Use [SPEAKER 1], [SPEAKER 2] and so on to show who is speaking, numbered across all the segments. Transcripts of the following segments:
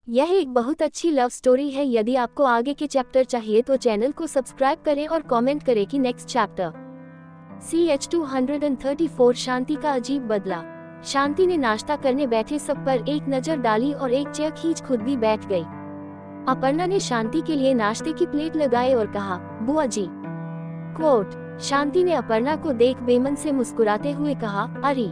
[SPEAKER 1] यह एक बहुत अच्छी लव स्टोरी है। यदि आपको आगे के चैप्टर चाहिए तो चैनल को सब्सक्राइब करें और कमेंट करें कि नेक्स्ट चैप्टर। CH234 शांति का अजीब बदला। शांति ने नाश्ता करने बैठे सब पर एक नजर डाली और एक चेयर खींच खुद भी बैठ गई। अपर्णा ने शांति के लिए नाश्ते की प्लेट लगाई और कहा, बुआ जी। कोट। शांति ने अपर्णा को देख बेमन से मुस्कुराते हुए कहा, अरे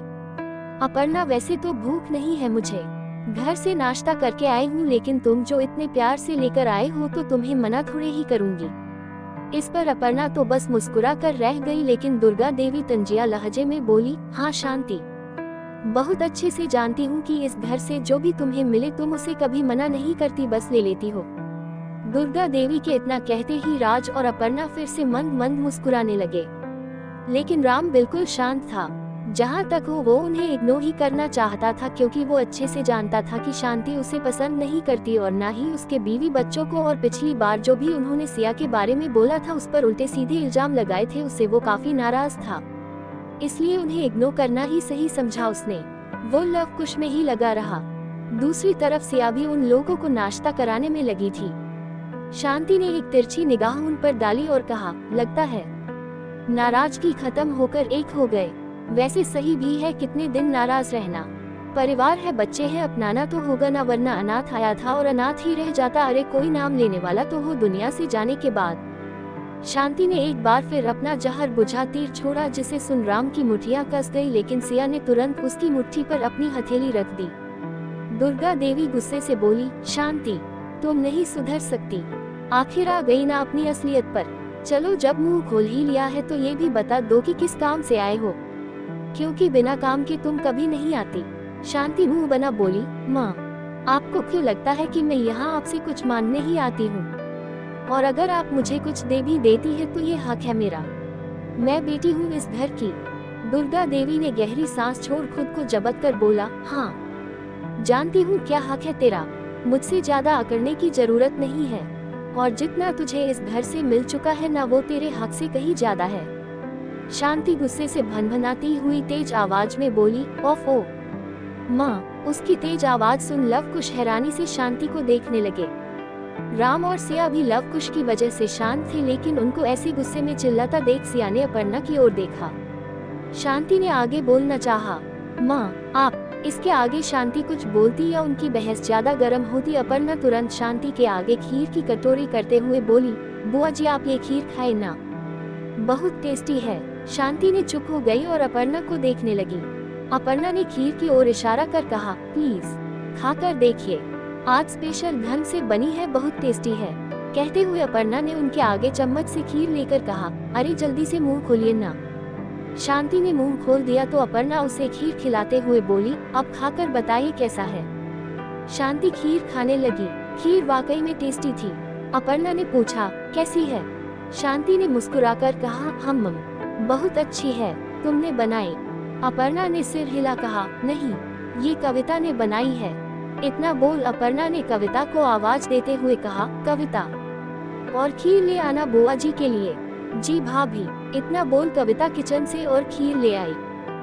[SPEAKER 1] अपर्णा, वैसे तो भूख नहीं है मुझे, घर से नाश्ता करके आई हूँ, लेकिन तुम जो इतने प्यार से लेकर आए हो तो तुम्हें मना थोड़े ही करूँगी। इस पर अपर्णा तो बस मुस्कुरा कर रह गई, लेकिन दुर्गा देवी तंजिया लहजे में बोली, हाँ शांति, बहुत अच्छे से जानती हूँ कि इस घर से जो भी तुम्हें मिले तुम उसे कभी मना नहीं करती, बस ले लेती हो। दुर्गा देवी के इतना कहते ही राज और अपर्णा फिर से मंद मंद मुस्कुराने लगे, लेकिन राम बिल्कुल शांत था। जहाँ तक हो वो उन्हें इग्नोर ही करना चाहता था, क्योंकि वो अच्छे से जानता था कि शांति उसे पसंद नहीं करती और ना ही उसके बीवी बच्चों को, और पिछली बार जो भी उन्होंने सिया के बारे में बोला था उस पर उल्टे सीधे इल्जाम लगाए थे, उससे वो काफी नाराज था। इसलिए उन्हें इग्नोर करना ही सही समझा उसने। वो लव कुश में ही लगा रहा। दूसरी तरफ सिया भी उन लोगों को नाश्ता कराने में लगी थी। शांति ने एक तिरछी निगाह उन पर डाली और कहा, लगता है नाराजगी खत्म होकर एक हो गए। वैसे सही भी है, कितने दिन नाराज रहना। परिवार है, बच्चे हैं, अपनाना तो होगा ना, वरना अनाथ आया था और अनाथ ही रह जाता। अरे कोई नाम लेने वाला तो हो दुनिया से जाने के बाद। शांति ने एक बार फिर अपना जहर बुझा तीर छोड़ा, जिसे सुन राम की मुठ्ठियां कस गई, लेकिन सिया ने तुरंत उसकी मुट्ठी पर अपनी हथेली रख दी। दुर्गा देवी गुस्से से बोली, शांति, तुम नहीं सुधर सकती। आखिर आ गई ना अपनी असलियत पर। चलो, जब मुंह खोल ही लिया है तो ये भी बता दो कि किस काम से आए हो, क्योंकि बिना काम के तुम कभी नहीं आती। शांति मुंह बना बोली, माँ, आपको क्यों लगता है कि मैं यहाँ आपसे कुछ मांगने ही आती हूँ? और अगर आप मुझे कुछ दे भी देती है तो ये हक है मेरा। मैं बेटी हूँ इस घर की। दुर्गा देवी ने गहरी सांस छोड़ खुद को जबत कर बोला, हाँ जानती हूँ क्या हक है तेरा। मुझसे ज्यादा अकड़ने की जरूरत नहीं है, और जितना तुझे इस घर से मिल चुका है ना, वो तेरे हक से कहीं ज्यादा है। शांति गुस्से से भनभनाती हुई तेज आवाज में बोली, ओफ ओ माँ। उसकी तेज आवाज सुन लव कुश हैरानी से शांति को देखने लगे। राम और सिया भी लव कुश की वजह से शांत थे, लेकिन उनको ऐसे गुस्से में चिल्लाता देख सिया ने अपर्णा की ओर देखा। शांति ने आगे बोलना चाहा, माँ आप। इसके आगे शांति कुछ बोलती या उनकी बहस ज्यादा गर्म होती। अपर्णा तुरंत शांति के आगे खीर की कटोरी करते हुए बोली, बुआ जी आप ये खीर खाए ना, बहुत टेस्टी है। शांति ने चुप हो गई और अपर्णा को देखने लगी। अपर्णा ने खीर की ओर इशारा कर कहा, प्लीज खाकर देखिए, आज स्पेशल ढंग से बनी है, बहुत टेस्टी है। कहते हुए अपर्णा ने उनके आगे चम्मच से खीर लेकर कहा, अरे जल्दी से मुंह खोलिए ना। शांति ने मुंह खोल दिया तो अपर्णा उसे खीर खिलाते हुए बोली, अब खाकर बताइए कैसा है। शांति खीर खाने लगी। खीर वाकई में टेस्टी थी। अपर्णा ने पूछा, कैसी है? शांति ने मुस्कुराकर कहा, हम बहुत अच्छी है, तुमने बनाई? अपर्णा ने सिर हिला कहा, नहीं, ये कविता ने बनाई है। इतना बोल अपर्णा ने कविता को आवाज देते हुए कहा, कविता, और खीर ले आना बुआ जी के लिए। जी भाभी। इतना बोल कविता किचन से और खीर ले आई।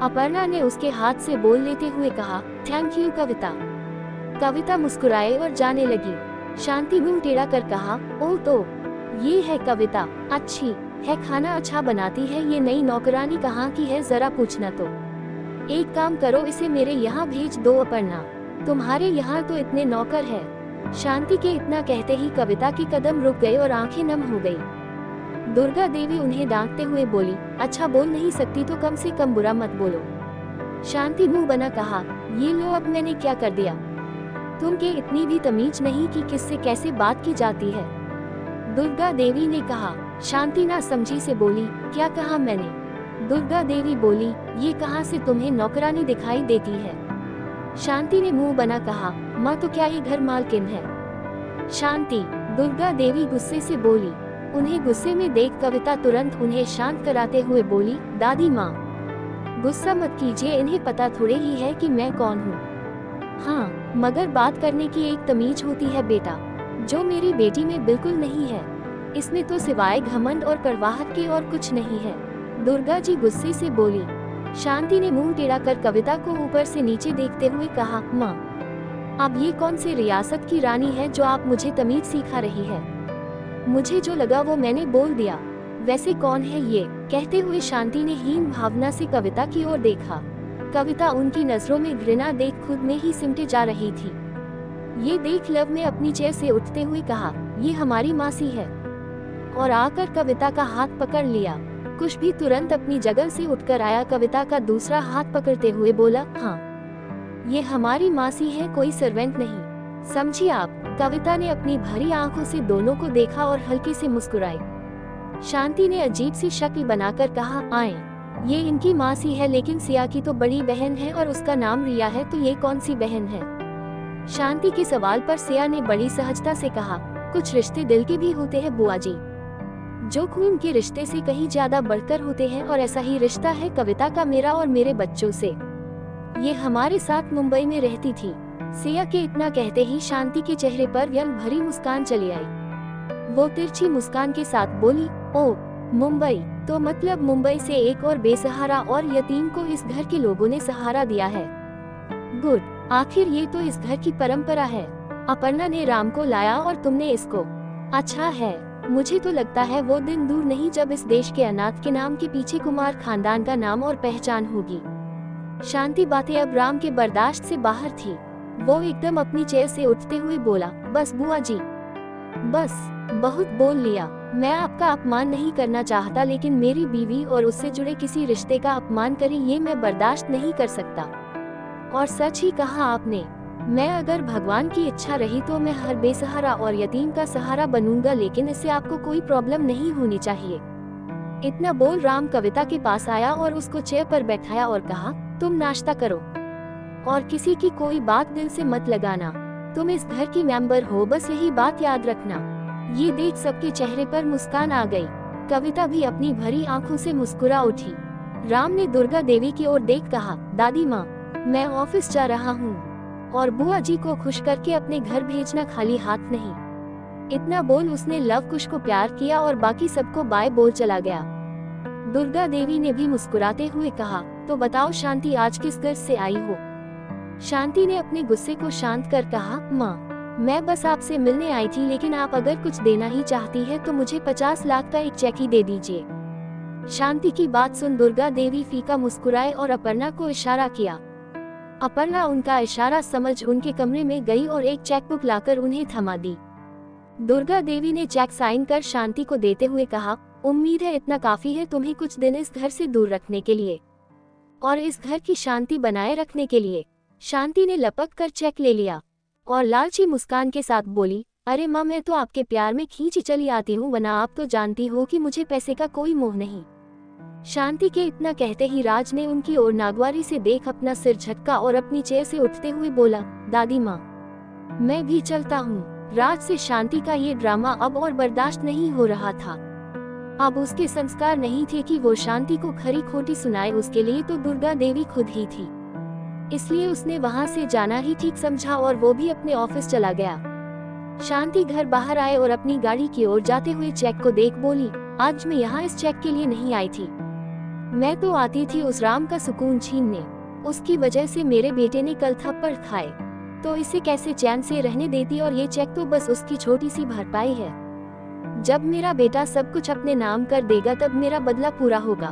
[SPEAKER 1] अपर्णा ने उसके हाथ से बोल लेते हुए कहा, थैंक यू कविता। कविता मुस्कुराए और जाने लगी। शांति मुंह टेढ़ा कर कहा, ओ तो ये है कविता, अच्छी है, खाना अच्छा बनाती है। ये नई नौकरानी कहाँ की है जरा पूछना तो। एक काम करो, इसे मेरे यहाँ भेज दो अपर्णा, तुम्हारे यहाँ तो इतने नौकर है। शांति के इतना कहते ही कविता के कदम रुक गए और आंखें नम हो गई। दुर्गा देवी उन्हें डांटते हुए बोली, अच्छा बोल नहीं सकती तो कम से कम बुरा मत बोलो। शांति मुंह बना कहा, ये लो अब मैंने क्या कर दिया? तुम के इतनी भी तमीज नहीं कि किससे कैसे बात की जाती है। दुर्गा देवी ने कहा। शांति ना समझी से बोली, क्या कहा मैंने? दुर्गा देवी बोली, ये कहाँ से तुम्हें नौकरानी दिखाई देती है? शांति ने मुंह बना कहा, माँ तो क्या ये घर मालकिन है? शांति। दुर्गा देवी गुस्से से बोली। उन्हें गुस्से में देख कविता तुरंत उन्हें शांत कराते हुए बोली, दादी माँ गुस्सा मत कीजिए, इन्हें पता थोड़े ही है कि मैं कौन हूँ। हाँ, मगर बात करने की एक तमीज होती है बेटा, जो मेरी बेटी में बिल्कुल नहीं है। इसमें तो सिवाय घमंड और कड़वाहट के और कुछ नहीं है। दुर्गा जी गुस्से से बोली। शांति ने मुंह टेढ़ा कर कविता को ऊपर से नीचे देखते हुए कहा, माँ अब ये कौन सी रियासत की रानी है जो आप मुझे तमीज सिखा रही है? मुझे जो लगा वो मैंने बोल दिया। वैसे कौन है ये? कहते हुए शांति ने हीन भावना से कविता की ओर देखा। कविता उनकी नजरों में घृणा देख खुद में ही सिमटे जा रही थी। ये देख लव ने अपनी चेयर से उठते हुए कहा, ये हमारी मासी है, और आकर कविता का हाथ पकड़ लिया। कुश भी तुरंत अपनी जगह से उठकर आया, कविता का दूसरा हाथ पकड़ते हुए बोला, हाँ ये हमारी मासी है, कोई सर्वेंट नहीं, समझिए आप। कविता ने अपनी भरी आंखों से दोनों को देखा और हल्के से मुस्कुराई। शांति ने अजीब सी शक्ल बनाकर कहा, आए, ये इनकी मासी है, लेकिन सिया की तो बड़ी बहन है और उसका नाम रिया है, तो ये कौन सी बहन है? शांति के सवाल पर सिया ने बड़ी सहजता से कहा, कुछ रिश्ते दिल के भी होते हैं बुआ जी, जो खून के रिश्ते से कहीं ज्यादा बढ़कर होते हैं, और ऐसा ही रिश्ता है कविता का मेरा और मेरे बच्चों से। ये हमारे साथ मुंबई में रहती थी। सिया के इतना कहते ही शांति के चेहरे पर व्यंग भरी मुस्कान चली आई। वो तिरछी मुस्कान के साथ बोली, ओ मुंबई, तो मतलब मुंबई से एक और बेसहारा और यतीम को इस घर के लोगों ने सहारा दिया है। गुड, आखिर ये तो इस घर की परंपरा है। अपर्णा ने राम को लाया और तुमने इसको। अच्छा है, मुझे तो लगता है वो दिन दूर नहीं जब इस देश के अनाथ के नाम के पीछे कुमार खानदान का नाम और पहचान होगी। शांति बातें अब राम के बर्दाश्त से बाहर थी। वो एकदम अपनी चेयर से उठते हुए बोला, बस बुआ जी, बस, बहुत बोल लिया। मैं आपका अपमान नहीं करना चाहता, लेकिन मेरी बीवी और उससे जुड़े किसी रिश्ते का अपमान करें ये मैं बर्दाश्त नहीं कर सकता। और सच ही कहा आपने। मैं अगर भगवान की इच्छा रही तो मैं हर बेसहारा और यतीम का सहारा बनूंगा, लेकिन इससे आपको कोई प्रॉब्लम नहीं होनी चाहिए। इतना बोल राम कविता के पास आया और उसको चेयर पर बैठाया और कहा, तुम नाश्ता करो और किसी की कोई बात दिल से मत लगाना। तुम इस घर की मेंबर हो, बस यही बात याद रखना। ये देख सबके चेहरे पर मुस्कान आ गई। कविता भी अपनी भरी आंखों से मुस्कुरा उठी। राम ने दुर्गा देवी की ओर देख कहा, दादी माँ, मैं ऑफिस जा रहा हूँ और बुआ जी को खुश करके अपने घर भेजना, खाली हाथ नहीं। इतना बोल उसने लव कुश को प्यार किया और बाकी सबको बाय बोल चला गया। दुर्गा देवी ने भी मुस्कुराते हुए कहा, तो बताओ शांति, आज किस घर से आई हो? शांति ने अपने गुस्से को शांत कर कहा, माँ, मैं बस आपसे मिलने आई थी, लेकिन आप अगर कुछ देना ही चाहती है तो मुझे 50 लाख का एक चेक ही दे दीजिए। शांति की बात सुन दुर्गा देवी फीका मुस्कुराए और अपर्णा को इशारा किया। अपर्णा उनका इशारा समझ उनके कमरे में गई और एक चेकबुक लाकर उन्हें थमा दी। दुर्गा देवी ने चेक साइन कर शांति को देते हुए कहा, उम्मीद है इतना काफी है तुम्हें कुछ दिन इस घर से दूर रखने के लिए और इस घर की शांति बनाए रखने के लिए। शांति ने लपक कर चेक ले लिया और लालची मुस्कान के साथ बोली, अरे माँ, मैं तो आपके प्यार में खींची चली आती हूँ, वरना आप तो जानती हो कि मुझे पैसे का कोई मोह नहीं। शांति के इतना कहते ही राज ने उनकी ओर नागवारी से देख अपना सिर झटका और अपनी चेयर से उठते हुए बोला, दादी माँ, मैं भी चलता हूँ। राज से शांति का ये ड्रामा अब और बर्दाश्त नहीं हो रहा था। अब उसके संस्कार नहीं थे कि वो शांति को खरी खोटी सुनाए, उसके लिए तो दुर्गा देवी खुद ही थी। इसलिए उसने वहां से जाना ही ठीक समझा और वो भी अपने ऑफिस चला गया। शांति घर बाहर आए और अपनी गाड़ी की ओर जाते हुए चेक को देख बोली, आज मैं यहाँ इस चेक के लिए नहीं आई थी। मैं तो आती थी उस राम का सुकून छीनने। उसकी वजह से मेरे बेटे ने कल थप्पड़ खाए, तो इसे कैसे चैन से रहने देती, और ये चेक तो बस उसकी छोटी सी भरपाई है। जब मेरा बेटा सब कुछ अपने नाम कर देगा तब मेरा बदला पूरा होगा।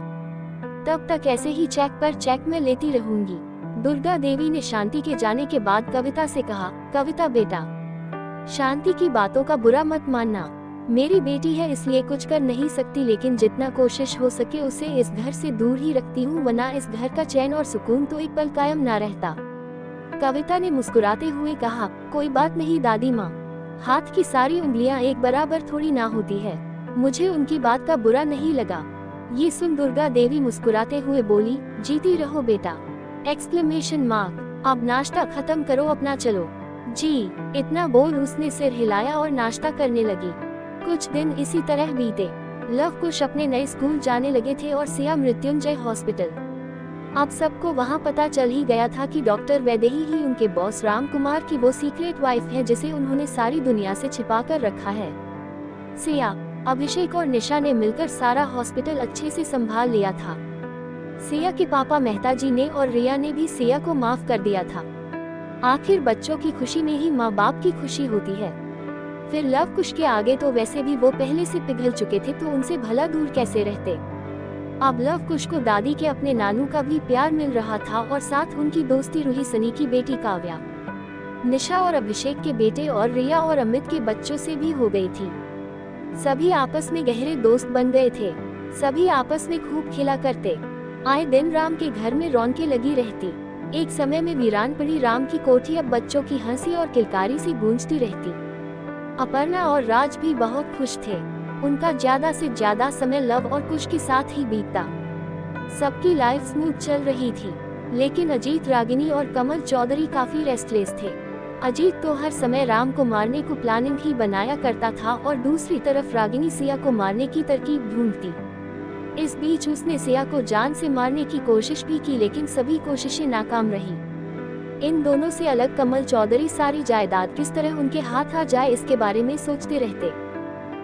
[SPEAKER 1] तब तक ऐसे ही चेक पर चेक में लेती रहूंगी। दुर्गा देवी ने शांति के जाने के बाद कविता से कहा, कविता बेटा, शांति की बातों का बुरा मत मानना। मेरी बेटी है इसलिए कुछ कर नहीं सकती, लेकिन जितना कोशिश हो सके उसे इस घर से दूर ही रखती हूँ, वरना इस घर का चैन और सुकून तो एक पल कायम ना रहता। कविता ने मुस्कुराते हुए कहा, कोई बात नहीं दादी माँ, हाथ की सारी उंगलियां एक बराबर थोड़ी ना होती है। मुझे उनकी बात का बुरा नहीं लगा। ये सुन दुर्गा देवी मुस्कुराते हुए बोली, जीती रहो बेटा! Exclamation mark. अब नाश्ता खत्म करो अपना, चलो। जी। इतना बोल उसने सिर हिलाया और नाश्ता करने लगी। कुछ दिन इसी तरह बीते। लव कुश अपने नए स्कूल जाने लगे थे और सिया मृत्युंजय हॉस्पिटल। अब सबको वहां पता चल ही गया था कि डॉक्टर वैदेही ही उनके बॉस राम कुमार की वो सीक्रेट वाइफ है जिसे उन्होंने सारी दुनिया से छिपा कर रखा है। सिया, अभिषेक और निशा ने मिलकर सारा हॉस्पिटल अच्छे से संभाल लिया था। सिया के पापा मेहता जी ने और रिया ने भी सिया को माफ कर दिया था। आखिर बच्चों की खुशी में ही माँ बाप की खुशी होती है। फिर लव कुश के आगे तो वैसे भी वो पहले से पिघल चुके थे, तो उनसे भला दूर कैसे रहते। अब लव कुश को दादी के अपने नानू का भी प्यार मिल रहा था और साथ उनकी दोस्ती रूही सनी की बेटी काव्या, निशा और अभिषेक के बेटे और रिया और अमित के बच्चों से भी हो गई थी। सभी आपस में गहरे दोस्त बन गए थे। सभी आपस में खूब खेला करते। आए दिन राम के घर में रौनकें लगी रहती। एक समय में वीरान पड़ी राम की कोठी अब बच्चों की हंसी और किलकारी से गूंजती रहती। अपर्णा और राज भी बहुत खुश थे। उनका ज्यादा से ज्यादा समय लव और कुश के साथ ही बीतता। सबकी लाइफ स्मूथ चल रही थी, लेकिन अजीत, रागिनी और कमल चौधरी काफी रेस्टलेस थे। अजीत तो हर समय राम को मारने को प्लानिंग ही बनाया करता था और दूसरी तरफ रागिनी सिया को मारने की तरकीब ढूंढती। इस बीच उसने सिया को जान से मारने की कोशिश भी की, लेकिन सभी कोशिशें नाकाम रही। इन दोनों से अलग कमल चौधरी सारी जायदाद किस तरह उनके हाथ आ जाए इसके बारे में सोचते रहते।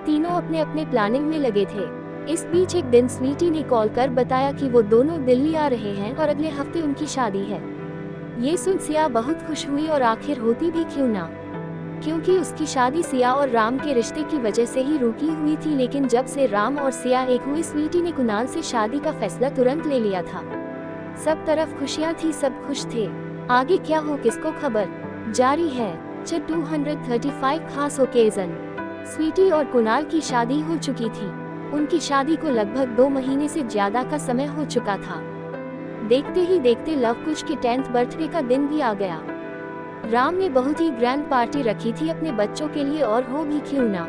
[SPEAKER 1] तीनों अपने अपने प्लानिंग में लगे थे। इस बीच एक दिन स्वीटी ने कॉल कर बताया कि वो दोनों दिल्ली आ रहे हैं और अगले हफ्ते उनकी शादी है। ये सुन सिया बहुत खुश हुई, और आखिर होती भी क्यों ना, क्योंकि उसकी शादी सिया और राम के रिश्ते की वजह से ही रुकी हुई थी। लेकिन जब से राम और सिया एक हुए, स्वीटी ने कुणाल से शादी का फैसला तुरंत ले लिया था। सब तरफ खुशियाँ थी, सब खुश थे। आगे क्या हो किसको खबर। जारी है 235 खास ओकेजन। स्वीटी और कुणाल की शादी हो चुकी थी। उनकी शादी को लगभग 2 महीने से ज्यादा का समय हो चुका था। देखते ही देखते लव कुश के 10th बर्थडे का दिन भी आ गया। राम ने बहुत ही ग्रैंड पार्टी रखी थी अपने बच्चों के लिए, और हो भी क्यों ना।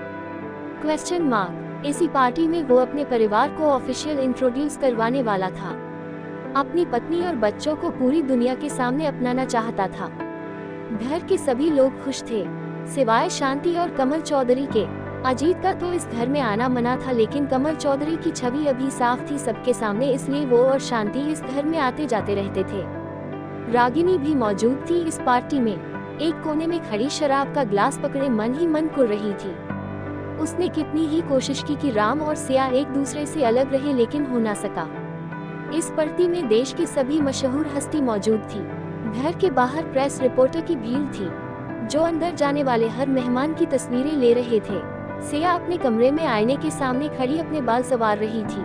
[SPEAKER 1] Question mark. इसी पार्टी में वो अपने परिवार को ऑफिशियल इंट्रोड्यूस करवाने वाला था। अपनी पत्नी और बच्चों को पूरी दुनिया के सामने अपनाना चाहता था। घर के सभी लोग खुश थे, सिवाय शांति और कमल चौधरी के। अजीत का तो इस घर में आना मना था, लेकिन कमल चौधरी की छवि अभी साफ थी सबके सामने, इसलिए वो और शांति इस घर में आते जाते रहते थे। रागिनी भी मौजूद थी इस पार्टी में। एक कोने में खड़ी शराब का ग्लास पकड़े मन ही मन कुड़ रही थी। उसने कितनी ही कोशिश की कि राम और सिया एक दूसरे से अलग रहे, लेकिन हो ना सका। इस पार्टी में देश की सभी मशहूर हस्ती मौजूद थी। घर के बाहर प्रेस रिपोर्टर की भीड़ थी, जो अंदर जाने वाले हर मेहमान की तस्वीरें ले रहे थे। सिया अपने कमरे में आईने के सामने खड़ी अपने बाल संवार रही थी।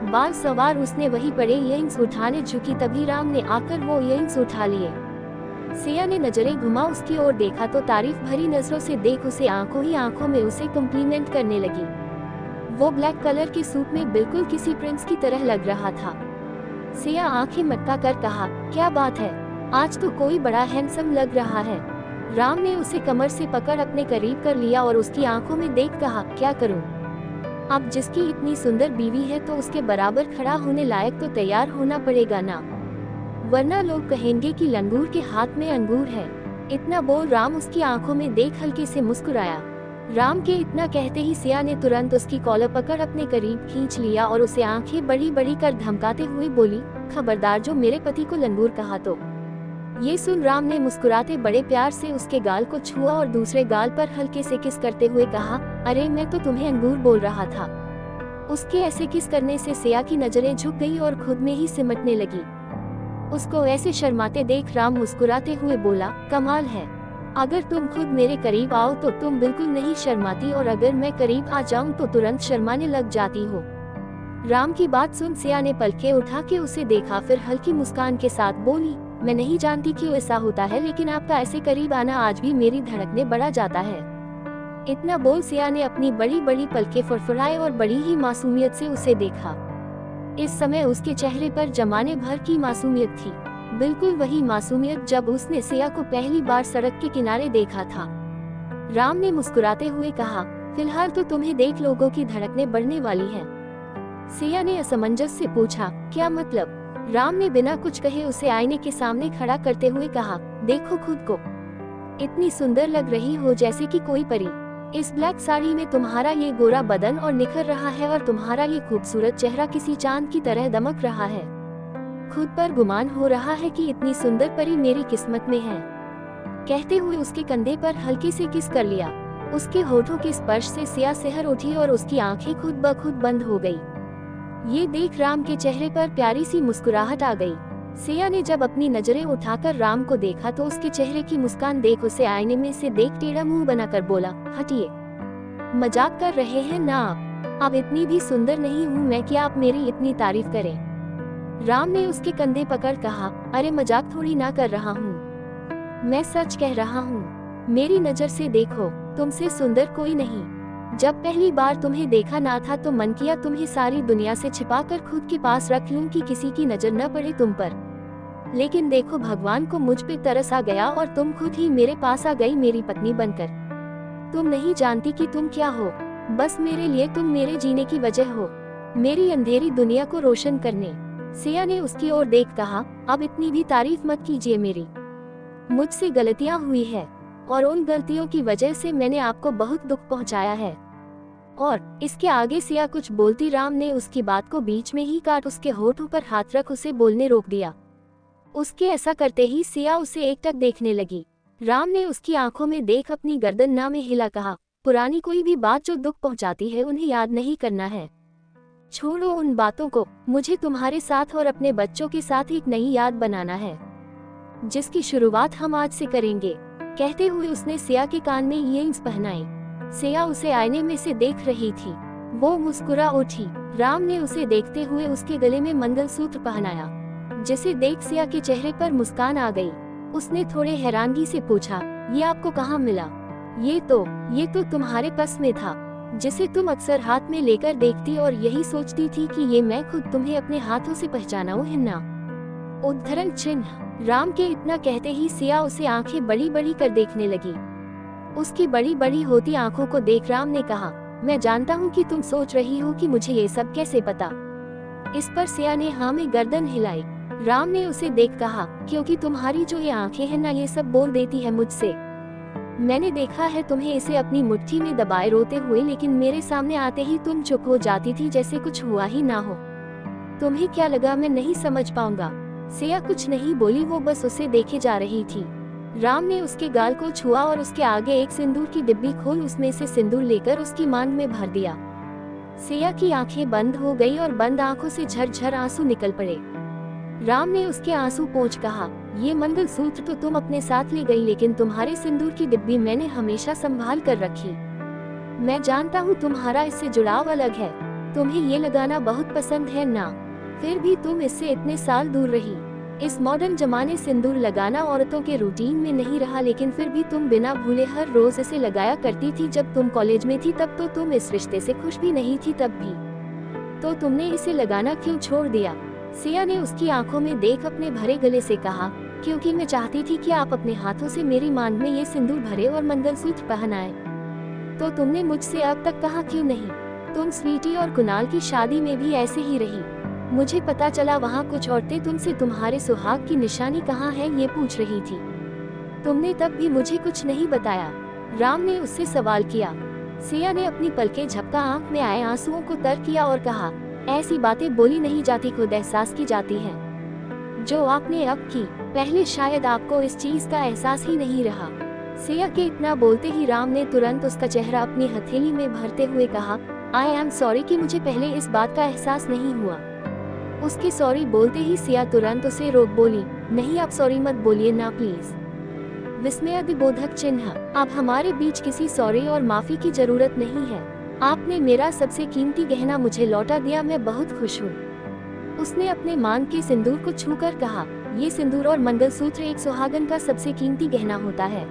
[SPEAKER 1] बाल संवार उसने वही पड़े इयरिंग्स उठाने झुकी, तभी राम ने आकर वो इयरिंग्स उठा लिए। सिया ने नजरें घुमा उसकी ओर देखा तो तारीफ भरी नजरों से देख उसे आंखों ही आंखों में उसे कम्प्लीमेंट करने लगी। वो ब्लैक कलर के सूट में बिल्कुल किसी प्रिंस की तरह लग रहा था। सिया आंखें मटका कर कहा, क्या बात है, आज तो कोई बड़ा हैंडसम लग रहा है। राम ने उसे कमर से पकड़ अपने करीब कर लिया और उसकी आंखों में देख कहा, क्या करूं? अब जिसकी इतनी सुंदर बीवी है तो उसके बराबर खड़ा होने लायक तो तैयार होना पड़ेगा ना, वरना लोग कहेंगे कि लंगूर के हाथ में अंगूर है। इतना बोल राम उसकी आंखों में देख हल्के से मुस्कुराया। राम के इतना कहते ही सिया ने तुरंत उसकी कॉलर पकड़ अपने करीब खींच लिया और उसे आंखें बड़ी बड़ी कर धमकाते हुए बोली, खबरदार जो मेरे पति को लंगूर कहा तो। ये सुन राम ने मुस्कुराते बड़े प्यार से उसके गाल को छुआ और दूसरे गाल पर हल्के से किस करते हुए कहा, अरे मैं तो तुम्हें अंगूर बोल रहा था। उसके ऐसे किस करने से सिया की नजरें झुक गई और खुद में ही सिमटने लगी। उसको ऐसे शर्माते देख राम मुस्कुराते हुए बोला, कमाल है, अगर तुम खुद मेरे करीब आओ तो तुम बिल्कुल नहीं शर्माती, और अगर मैं करीब आ जाऊं तो तुरंत शर्माने लग जाती हो। राम की बात सुन सिया ने पलकें उठा के उसे देखा, फिर हल्की मुस्कान के साथ बोली, मैं नहीं जानती क्यों ऐसा होता है, लेकिन आपका ऐसे करीब आना आज भी मेरी धड़कने बढ़ा जाता है। इतना बोल सिया ने अपनी बड़ी बड़ी पलकें फड़फड़ाए और बड़ी ही मासूमियत से उसे देखा। इस समय उसके चेहरे पर जमाने भर की मासूमियत थी, बिल्कुल वही मासूमियत जब उसने सिया को पहली बार सड़क के किनारे देखा था। राम ने मुस्कुराते हुए कहा, फिलहाल तो तुम्हें देख लोगों की धड़कनें बढ़ने वाली है। सिया ने असमंजस से पूछा, क्या मतलब? राम ने बिना कुछ कहे उसे आईने के सामने खड़ा करते हुए कहा, देखो खुद को, इतनी सुंदर लग रही हो जैसे कि कोई परी। इस ब्लैक साड़ी में तुम्हारा ये गोरा बदन और निखर रहा है, और तुम्हारा ये खूबसूरत चेहरा किसी चांद की तरह दमक रहा है। खुद पर गुमान हो रहा है कि इतनी सुंदर परी मेरी किस्मत में है। कहते हुए उसके कंधे पर हल्के से किस कर लिया। उसके होठों के स्पर्श से सिया सिहर उठी और उसकी आंखें खुद ब खुद बंद हो गई। ये देख राम के चेहरे पर प्यारी सी मुस्कुराहट आ गई। सिया ने जब अपनी नजरें उठाकर राम को देखा तो उसके चेहरे की मुस्कान देख उसे आईने में से देख टेढ़ा मुंह बनाकर बोला, हटिए, मजाक कर रहे हैं ना आप? अब इतनी भी सुंदर नहीं हूँ मैं कि आप मेरी इतनी तारीफ करें। राम ने उसके कंधे पकड़ कहा, अरे मजाक थोड़ी ना कर रहा हूँ, मैं सच कह रहा हूँ। मेरी नजर से देखो, तुमसे सुंदर कोई नहीं। जब पहली बार तुम्हें देखा ना था तो मन किया तुम्हें सारी दुनिया से छिपाकर खुद के पास रख लूं कि किसी की नजर न पड़े तुम पर। लेकिन देखो, भगवान को मुझ पे तरस आ गया और तुम खुद ही मेरे पास आ गई मेरी पत्नी बनकर। तुम नहीं जानती कि तुम क्या हो। बस मेरे लिए तुम मेरे जीने की वजह हो, मेरी अंधेरी दुनिया को रोशन करने। सिया ने उसकी ओर देख कहा, अब इतनी भी तारीफ मत कीजिए मेरी। मुझसे गलतियां हुई है और उन गलतियों की वजह से मैंने आपको बहुत दुख पहुंचाया है। और इसके आगे सिया कुछ बोलती, राम ने उसकी बात को बीच में ही काट उसके होठों पर हाथ रख उसे बोलने रोक दिया। उसके ऐसा करते ही सिया उसे एकटक देखने लगी। राम ने उसकी आंखों में देख अपनी गर्दन ना में हिला कहा, पुरानी कोई भी बात जो दुख पहुंचाती है उन्हें याद नहीं करना है। छोड़ो उन बातों को, मुझे तुम्हारे साथ और अपने बच्चों के साथ एक नई याद बनाना है, जिसकी शुरुआत हम आज से करेंगे। कहते हुए उसने सिया के कान में ईयरिंग्स पहनाई। सिया उसे आईने में से देख रही थी। वो मुस्कुरा उठी। राम ने उसे देखते हुए उसके गले में मंगलसूत्र पहनाया, जिसे देख सिया के चेहरे पर मुस्कान आ गई। उसने थोड़े हैरानगी से पूछा, ये आपको कहाँ मिला? ये तो तुम्हारे पर्स में था, जिसे तुम अक्सर हाथ में लेकर देखती और यही सोचती थी कि ये मैं खुद तुम्हें अपने हाथों से पहचानाऊं, है ना? उद्धरण चिन्ह। राम के इतना कहते ही सिया उसे आंखें बड़ी बड़ी कर देखने लगी। उसकी बड़ी बड़ी होती आंखों को देख राम ने कहा, मैं जानता हूँ कि तुम सोच रही हो कि मुझे ये सब कैसे पता। इस पर सिया ने हाँ में गर्दन हिलाई। राम ने उसे देख कहा, क्योंकि तुम्हारी जो ये आंखें हैं ना, ये सब बोल देती है मुझसे। मैंने देखा है तुम्हें इसे अपनी मुट्ठी में दबाए रोते हुए, लेकिन मेरे सामने आते ही तुम चुप हो जाती थी, जैसे कुछ हुआ ही ना हो। तुम्हें क्या लगा मैं नहीं समझ पाऊंगा? सिया कुछ नहीं बोली, वो बस उसे देखे जा रही थी। राम ने उसके गाल को छुआ और उसके आगे एक सिंदूर की डिब्बी खोल उसमें से सिंदूर लेकर उसकी मांग में भर दिया। सिया की आंखें बंद हो गई और बंद आंखों से झरझर आंसू निकल पड़े। राम ने उसके आंसू पोंछ कहा, ये मंगलसूत्र तो तुम अपने साथ ले गई, लेकिन तुम्हारे सिंदूर की डिब्बी मैंने हमेशा संभाल कर रखी। मैं जानता हूँ तुम्हारा इससे जुड़ाव अलग है, तुम्हें ये लगाना बहुत पसंद है ना, फिर भी तुम इससे इतने साल दूर रही। इस मॉडर्न जमाने सिंदूर लगाना औरतों के रूटीन में नहीं रहा, लेकिन फिर भी तुम बिना भूले हर रोज इसे लगाया करती थी। जब तुम कॉलेज में थी तब तो तुम इस रिश्ते से खुश भी नहीं थी, तब भी तो तुमने इसे लगाना क्यों छोड़ दिया? सिया ने उसकी आंखों में देख अपने भरे गले से कहा, क्योंकि मैं चाहती थी कि आप अपने हाथों से मेरी मांग में ये सिंदूर भरे और मंगलसूत्र पहनाए। तो तुमने मुझसे अब तक कहा क्यों नहीं? तुम स्वीटी और कुणाल की शादी में भी ऐसे ही रही। मुझे पता चला वहाँ कुछ औरतें तुमसे तुम्हारे सुहाग की निशानी कहाँ है ये पूछ रही थी। तुमने तब भी मुझे कुछ नहीं बताया। राम ने उससे सवाल किया। सिया ने अपनी पलकें झपका आंख में आए आंसुओं को तर किया और कहा, ऐसी बातें बोली नहीं जाती, खुद एहसास की जाती है। जो आपने अब की, पहले शायद आपको इस चीज का एहसास ही नहीं रहा। सिया के इतना बोलते ही राम ने तुरंत उसका चेहरा अपनी हथेली में भरते हुए कहा, आई एम सॉरी कि मुझे पहले इस बात का एहसास नहीं हुआ। उसके सॉरी बोलते ही सिया तुरंत उसे रोक बोली, नहीं आप सॉरी मत बोलिए ना प्लीज। विस्मयादिबोधक चिन्ह। अब हमारे बीच किसी सॉरी और माफी की जरूरत नहीं है। आपने मेरा सबसे कीमती गहना मुझे लौटा दिया, मैं बहुत खुश हूँ। उसने अपने मांग के सिंदूर को छूकर कहा, ये सिंदूर और मंगलसूत्र एक सुहागन का सबसे कीमती गहना होता है।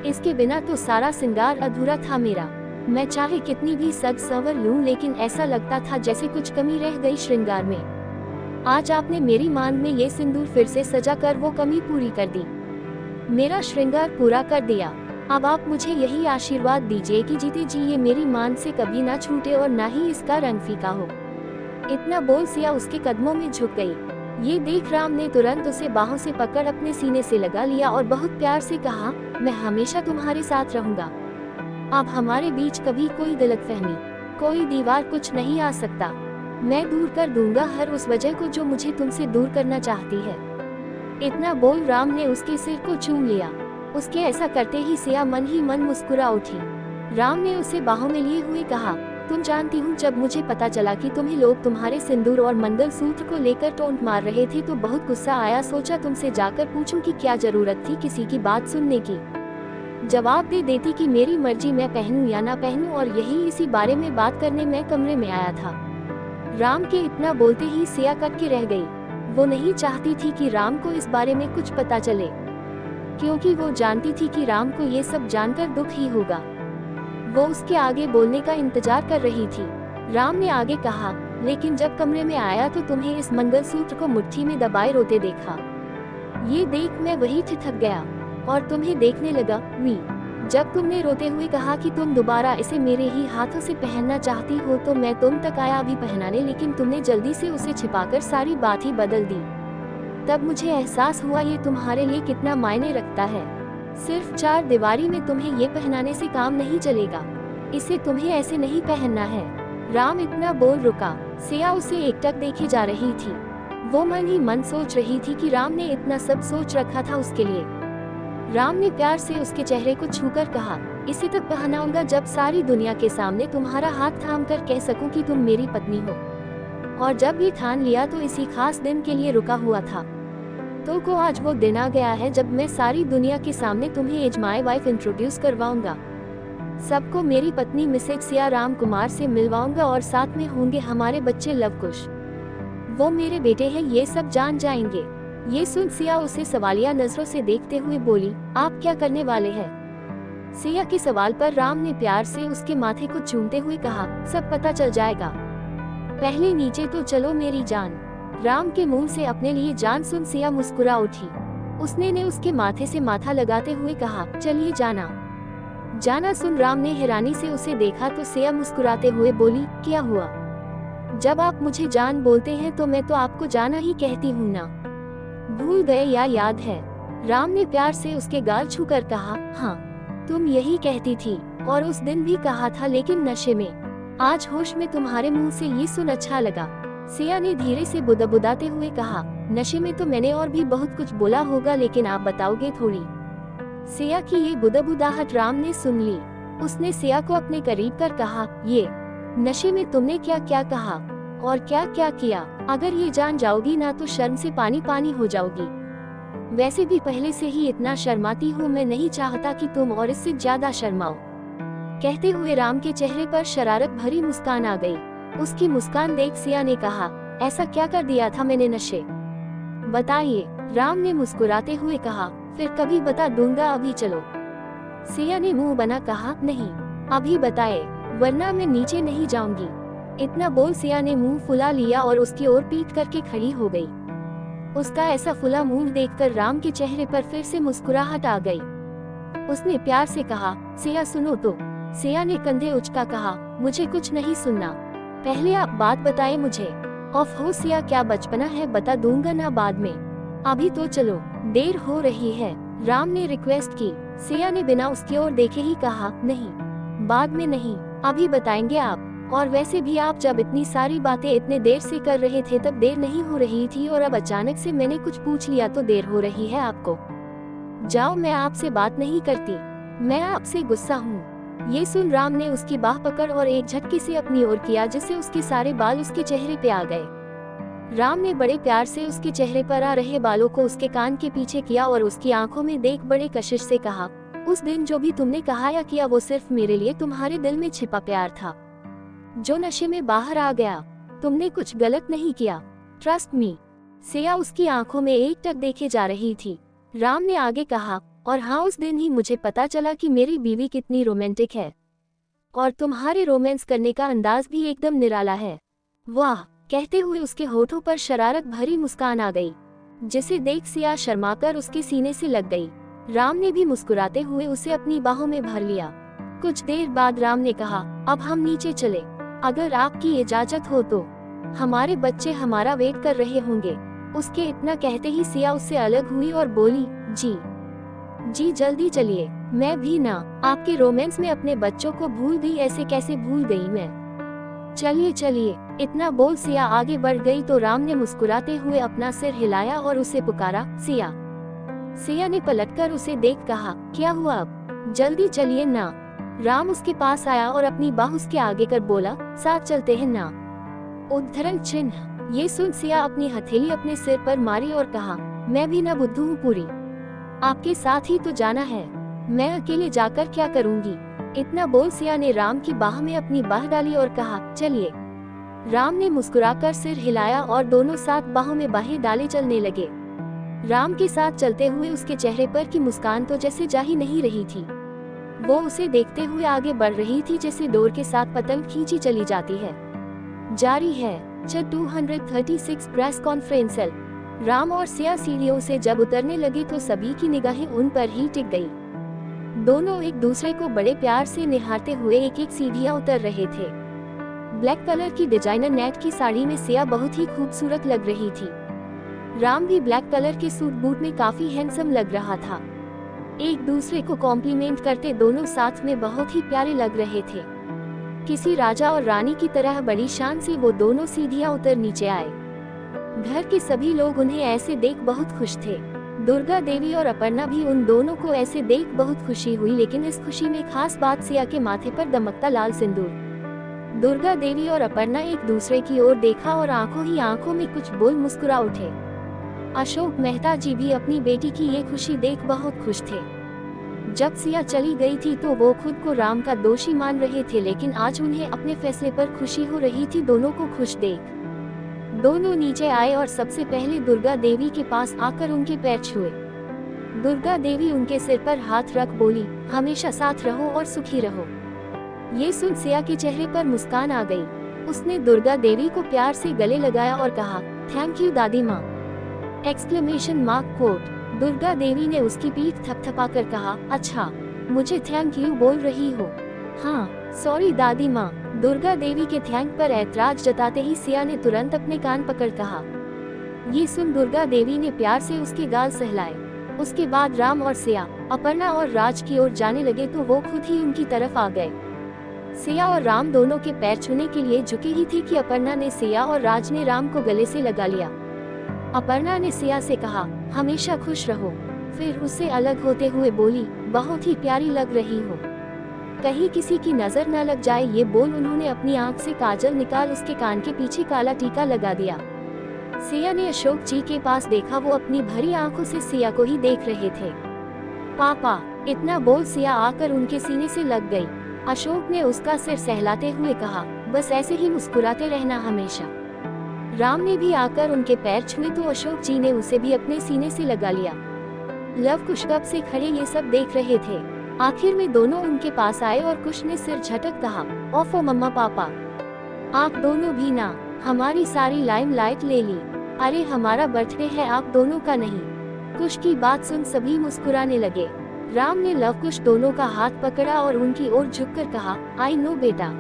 [SPEAKER 1] इसके बिना तो सारा श्रृंगार अधूरा था मेरा। मैं चाहे कितनी भी सज संवर लूं, लेकिन ऐसा लगता था जैसे कुछ कमी रह गई श्रृंगार में। आज आपने मेरी मांग में ये सिंदूर फिर से सजा कर वो कमी पूरी कर दी, मेरा श्रृंगार पूरा कर दिया। अब आप मुझे यही आशीर्वाद दीजिए कि जीते जी ये मेरी मांग से कभी ना छूटे और ना ही इसका रंग फीका हो। इतना बोल सिया उसके कदमों में झुक गई। ये देख राम ने तुरंत उसे बाहों से पकड़ अपने सीने से लगा लिया और बहुत प्यार से कहा, मैं हमेशा तुम्हारे साथ रहूंगा। अब हमारे बीच कभी कोई गलतफहमी, कोई दीवार कुछ नहीं आ सकता। मैं दूर कर दूंगा हर उस वजह को जो मुझे तुमसे दूर करना चाहती है। इतना बोल राम ने उसके सिर को चूम लिया। उसके ऐसा करते ही सिया मन ही मन मुस्कुरा उठी। राम ने उसे बाहों में लिए हुए कहा, तुम जानती हूँ, जब मुझे पता चला कि तुम्हें लोग तुम्हारे सिंदूर और मंगलसूत्र को लेकर टोंट मार रहे थे तो बहुत गुस्सा आया। सोचा तुमसे जाकर पूछूं कि क्या जरूरत थी किसी की बात सुनने की। जवाब दे देती कि मेरी मर्जी, मैं पहनूं या ना पहनूं, और यही इसी बारे में बात करने मैं कमरे में आया था। राम के इतना बोलते ही सिया कट के रह गई। वो नहीं चाहती थी कि राम को इस बारे में कुछ पता चले, क्योंकि वो जानती थी कि राम को ये सब जानकर दुख ही होगा। वो उसके आगे बोलने का इंतजार कर रही थी। राम ने आगे कहा, लेकिन जब कमरे में आया तो तुम्हें इस मंगलसूत्र को मुट्ठी में दबाए रोते देखा। ये देख मैं वही ठिठक गया और तुम्हें देखने लगा। जब तुमने रोते हुए कहा कि तुम दोबारा इसे मेरे ही हाथों से पहनना चाहती हो तो मैं तुम तक आया अभी पहनाने, लेकिन तुमने जल्दी से उसे छिपाकर सारी बात ही बदल दी। तब मुझे एहसास हुआ ये तुम्हारे लिए कितना मायने रखता है। सिर्फ 4 दीवारी में तुम्हें ये पहनाने से काम नहीं चलेगा, इसे तुम्हें ऐसे नहीं पहनना है। राम इतना बोल रुका। सिया उसे एकटक देखे जा रही थी। वो मन ही मन सोच रही थी कि राम ने इतना सब सोच रखा था उसके लिए। राम ने प्यार से उसके चेहरे को छूकर कहा, इसे तब पहनाऊंगा जब सारी दुनिया के सामने तुम्हारा हाथ थाम कर कह सकूं कि तुम मेरी पत्नी हो। और जब ये ठान लिया तो इसी खास दिन के लिए रुका हुआ था। तो को आज वो दिन आ गया है जब मैं सारी दुनिया के सामने तुम्हें एज माय वाइफ इंट्रोड्यूस करवाऊंगा। सबको मेरी पत्नी मिसेज सिया राम कुमार से मिलवाऊंगा और साथ में होंगे हमारे बच्चे लवकुश। वो मेरे बेटे हैं, ये सब जान जाएंगे। ये सुन सिया उसे सवालिया नजरों से देखते हुए बोली, आप क्या करने वाले हैं? सिया के सवाल पर राम ने प्यार से उसके माथे को चूमते हुए कहा, सब पता चल जाएगा, पहले नीचे तो चलो मेरी जान। राम के मुंह से अपने लिए जान सुन सिया मुस्कुरा उठी। उसने ने उसके माथे से माथा लगाते हुए कहा, चलिए जाना। जाना सुन राम ने हैरानी से उसे देखा तो सिया मुस्कुराते हुए बोली, क्या हुआ? जब आप मुझे जान बोलते हैं तो मैं तो आपको जाना ही कहती हूँ ना, भूल गए या याद है? राम ने प्यार से उसके गाल छूकर कहा, हाँ तुम यही कहती थी और उस दिन भी कहा था, लेकिन नशे में। आज होश में तुम्हारे मुंह से ये सुन अच्छा लगा। सिया ने धीरे से बुदबुदाते हुए कहा, नशे में तो मैंने और भी बहुत कुछ बोला होगा, लेकिन आप बताओगे थोड़ी। सिया की ये बुदबुदाहट राम ने सुन ली। उसने सिया को अपने करीब कर कहा, ये नशे में तुमने क्या क्या कहा और क्या क्या किया? अगर ये जान जाओगी ना तो शर्म से पानी पानी हो जाओगी। वैसे भी पहले से ही इतना शर्माती हो, मैं नहीं चाहता कि तुम और इससे ज्यादा शर्माओ। कहते हुए राम के चेहरे पर शरारत भरी मुस्कान आ गई। उसकी मुस्कान देख सिया ने कहा, ऐसा क्या कर दिया था मैंने नशे? बताइए। राम ने मुस्कुराते हुए कहा, फिर कभी बता दूंगा, अभी चलो। सिया ने मुंह बना कहा, नहीं अभी बताए वरना मैं नीचे नहीं जाऊंगी। इतना बोल सिया ने मुंह फुला लिया और उसकी ओर पीठ करके खड़ी हो गई। उसका ऐसा फुला मुंह देखकर राम के चेहरे पर फिर से मुस्कुराहट आ गई। उसने प्यार से कहा, सिया सुनो तो। सिया ने कंधे उचका कहा, मुझे कुछ नहीं सुनना, पहले आप बात बताएं मुझे। ऑफ हो सिया, क्या बचपना है, बता दूंगा ना बाद में, अभी तो चलो, देर हो रही है। राम ने रिक्वेस्ट की। सिया ने बिना उसकी ओर देखे ही कहा, नहीं बाद में नहीं, अभी बताएंगे आप। और वैसे भी आप जब इतनी सारी बातें इतने देर से कर रहे थे तब देर नहीं हो रही थी, और अब अचानक से मैंने कुछ पूछ लिया तो देर हो रही है आपको। जाओ, मैं आपसे बात नहीं करती, मैं आपसे गुस्सा हूँ। ये सुन राम ने उसकी बाह पकड़ और एक झटके से अपनी ओर किया, जिससे उसके सारे बाल उसके चेहरे पे आ गए। राम ने बड़े प्यार से उसके चेहरे पर आ रहे बालों को उसके कान के पीछे किया और उसकी आंखों में देख बड़े कशिश से कहा, उस दिन जो भी तुमने कहा या किया वो सिर्फ मेरे लिए तुम्हारे दिल में छिपा प्यार था, जो नशे में बाहर आ गया। तुमने कुछ गलत नहीं किया, ट्रस्ट मी। सिया उसकी आंखों में एकटक देखे जा रही थी। राम ने आगे कहा, और हाँ, उस दिन ही मुझे पता चला कि मेरी बीवी कितनी रोमांटिक है, और तुम्हारे रोमांस करने का अंदाज भी एकदम निराला है। वाह! कहते हुए उसके होठों पर शरारत भरी मुस्कान आ गई, जिसे देख सिया शर्माकर उसके सीने से लग गई। राम ने भी मुस्कुराते हुए उसे अपनी बाहों में भर लिया। कुछ देर बाद राम ने कहा, अब हम नीचे चले, अगर आपकी इजाजत हो तो, हमारे बच्चे हमारा वेट कर रहे होंगे। उसके इतना कहते ही सिया उससे अलग हुई और बोली, जी जल्दी चलिए, मैं भी ना आपके रोमांस में अपने बच्चों को भूल गई, ऐसे कैसे भूल गई मैं, चलिए चलिए। इतना बोल सिया आगे बढ़ गई तो राम ने मुस्कुराते हुए अपना सिर हिलाया और उसे पुकारा, सिया। सिया ने पलटकर उसे देख कहा, क्या हुआ, अब जल्दी चलिए ना। राम उसके पास आया और अपनी बाह उसके आगे कर बोला, साथ चलते हैं ना। उद्धरण चिन्ह। ये सुन सिया अपनी हथेली अपने सिर पर मारी और कहा, मैं भी ना बुद्धू हूँ पूरी, आपके साथ ही तो जाना है, मैं अकेले जाकर क्या करूँगी। इतना बोल सिया ने राम की बाह में अपनी बाह डाली और कहा, चलिए। राम ने मुस्कुराकर सिर हिलाया और दोनों साथ बाहों में बाहें डाले चलने लगे। राम के साथ चलते हुए उसके चेहरे पर की मुस्कान तो जैसे जा ही नहीं रही थी। वो उसे देखते हुए आगे बढ़ रही थी जैसे डोर के साथ पतंग खींची चली जाती है। जारी है 236 प्रेस कॉन्फ्रेंस। राम और सिया सीढ़ियों से जब उतरने लगे तो सभी की निगाहें उन पर ही टिक गई। दोनों एक दूसरे को बड़े प्यार से निहारते हुए एक एक सीढ़ियां उतर रहे थे। ब्लैक कलर की डिजाइनर नेट की साड़ी में सिया बहुत ही खूबसूरत लग रही थी। राम भी ब्लैक कलर के सूट बूट में काफी हैंडसम लग रहा था। एक दूसरे को कॉम्प्लीमेंट करते दोनों साथ में बहुत ही प्यारे लग रहे थे। किसी राजा और रानी की तरह बड़ी शान से वो दोनों सीढ़ियां उतर नीचे आए। घर के सभी लोग उन्हें ऐसे देख बहुत खुश थे। दुर्गा देवी और अपर्णा भी उन दोनों को ऐसे देख बहुत खुशी हुई, लेकिन इस खुशी में खास बात सिया के माथे पर दमकता लाल सिंदूर। दुर्गा देवी और अपर्णा एक दूसरे की ओर देखा और आंखों ही आंखों में कुछ बोल मुस्कुरा उठे। अशोक मेहता जी भी अपनी बेटी की ये खुशी देख बहुत खुश थे। जब सिया चली गई थी तो वो खुद को राम का दोषी मान रहे थे, लेकिन आज उन्हें अपने फैसले पर खुशी हो रही थी दोनों को खुश देख। दोनों नीचे आए और सबसे पहले दुर्गा देवी के पास आकर उनके पैर छुए। दुर्गा देवी उनके सिर पर हाथ रख बोली, हमेशा साथ रहो और सुखी रहो। ये सुन सिया के चेहरे पर मुस्कान आ गई। उसने दुर्गा देवी को प्यार से गले लगाया और कहा, थैंक यू दादी माँ! Exclamation mark quote. Durga Devi ने उसकी पीठ थपथपाकर कहा, अच्छा, मुझे थैंक यू बोल रही हो? हाँ, सॉरी दादी माँ। दुर्गा देवी के थैंक पर ऐतराज जताते ही सिया ने तुरंत अपने कान पकड़ कहा। ये सुन दुर्गा देवी ने प्यार से उसके गाल सहलाए। उसके बाद राम और सिया अपर्णा और राज की ओर जाने लगे तो वो खुद ही उनकी तरफ आ गए। सिया और राम दोनों के पैर छूने के लिए झुके ही थे कि अपर्णा ने सिया और राज ने राम को गले से लगा लिया। अपर्णा ने सिया से कहा, हमेशा खुश रहो। फिर उससे अलग होते हुए बोली, बहुत ही प्यारी लग रही हो, कहीं किसी की नजर न लग जाए। ये बोल उन्होंने अपनी आंख से काजल निकाल उसके कान के पीछे काला टीका लगा दिया। सिया ने अशोक जी के पास देखा, वो अपनी भरी आंखों से सिया को ही देख रहे थे। पापा! इतना बोल सिया आकर उनके सीने से लग गई। अशोक ने उसका सिर सहलाते हुए कहा, बस ऐसे ही मुस्कुराते रहना हमेशा। राम ने भी आकर उनके पैर छुए तो अशोक जी ने उसे भी अपने सीने से लगा लिया। लव कुश कब से खड़े ये सब देख रहे थे। आखिर में दोनों उनके पास आए और कुश ने सिर झटक कहा, ओफो मम्मा पापा, आप दोनों भी ना, हमारी सारी लाइमलाइट ले ली। अरे हमारा बर्थडे है, आप दोनों का नहीं। कुश की बात सुन सभी मुस्कुराने लगे। राम ने लव कुश दोनों का हाथ पकड़ा और उनकी ओर झुककर कहा, आई नो बेटा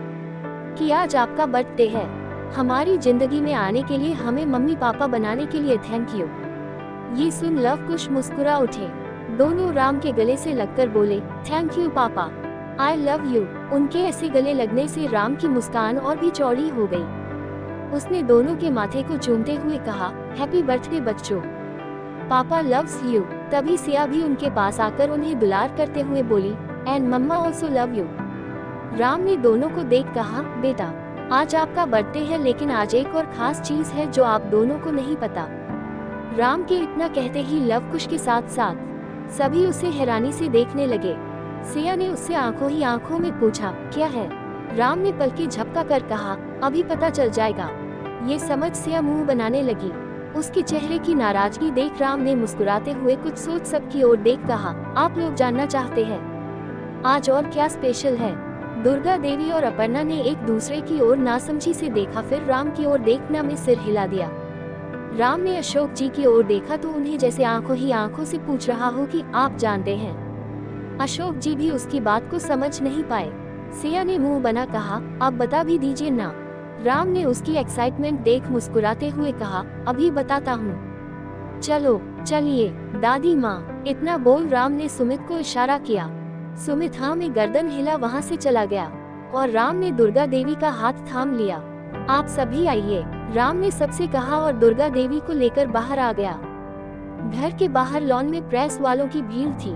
[SPEAKER 1] कि आज आपका बर्थडे है। हमारी जिंदगी में आने के लिए, हमें मम्मी पापा बनाने के लिए थैंक यू। ये सुन लव कुश मुस्कुरा उठे। दोनों राम के गले से लगकर बोले, थैंक यू पापा, आई लव यू। उनके ऐसे गले लगने से राम की मुस्कान और भी चौड़ी हो गई। उसने दोनों के माथे को चूमते हुए कहा, हैप्पी बर्थडे बच्चों, पापा लव्स यू। तभी सिया भी उनके पास आकर उन्हें दुलार करते हुए बोली, एंड मम्मा ऑल्सो लव यू। राम ने दोनों को देख कहा, बेटा आज आपका बर्थडे है, लेकिन आज एक और खास चीज है जो आप दोनों को नहीं पता। राम के इतना कहते ही लव कुश के साथ साथ सभी उसे हैरानी से देखने लगे। सिया ने उससे आंखों ही आंखों में पूछा, क्या है? राम ने पलकें झपका कर कहा, अभी पता चल जाएगा। ये समझ सिया मुंह बनाने लगी। उसके चेहरे की नाराजगी देख राम ने मुस्कुराते हुए कुछ सोच सबकी ओर देख कहा, आप लोग जानना चाहते हैं आज और क्या स्पेशल है? दुर्गा देवी और अपर्णा ने एक दूसरे की ओर नासमझी से देखा, फिर राम की ओर देखना में सिर हिला दिया। राम ने अशोक जी की ओर देखा तो उन्हें जैसे आंखों ही आंखों से पूछ रहा हो कि आप जानते हैं। अशोक जी भी उसकी बात को समझ नहीं पाए। सिया ने मुंह बना कहा, अब बता भी दीजिए ना। राम ने उसकी एक्साइटमेंट देख मुस्कुराते हुए कहा, अभी बताता हूँ, चलो चलिए दादी माँ। इतना बोल राम ने सुमित को इशारा किया। सुमित हाँ में गर्दन हिला वहाँ से चला गया और राम ने दुर्गा देवी का हाथ थाम लिया। आप सभी आइए, राम ने सबसे कहा और दुर्गा देवी को लेकर बाहर आ गया। घर के बाहर लॉन में प्रेस वालों की भीड़ थी।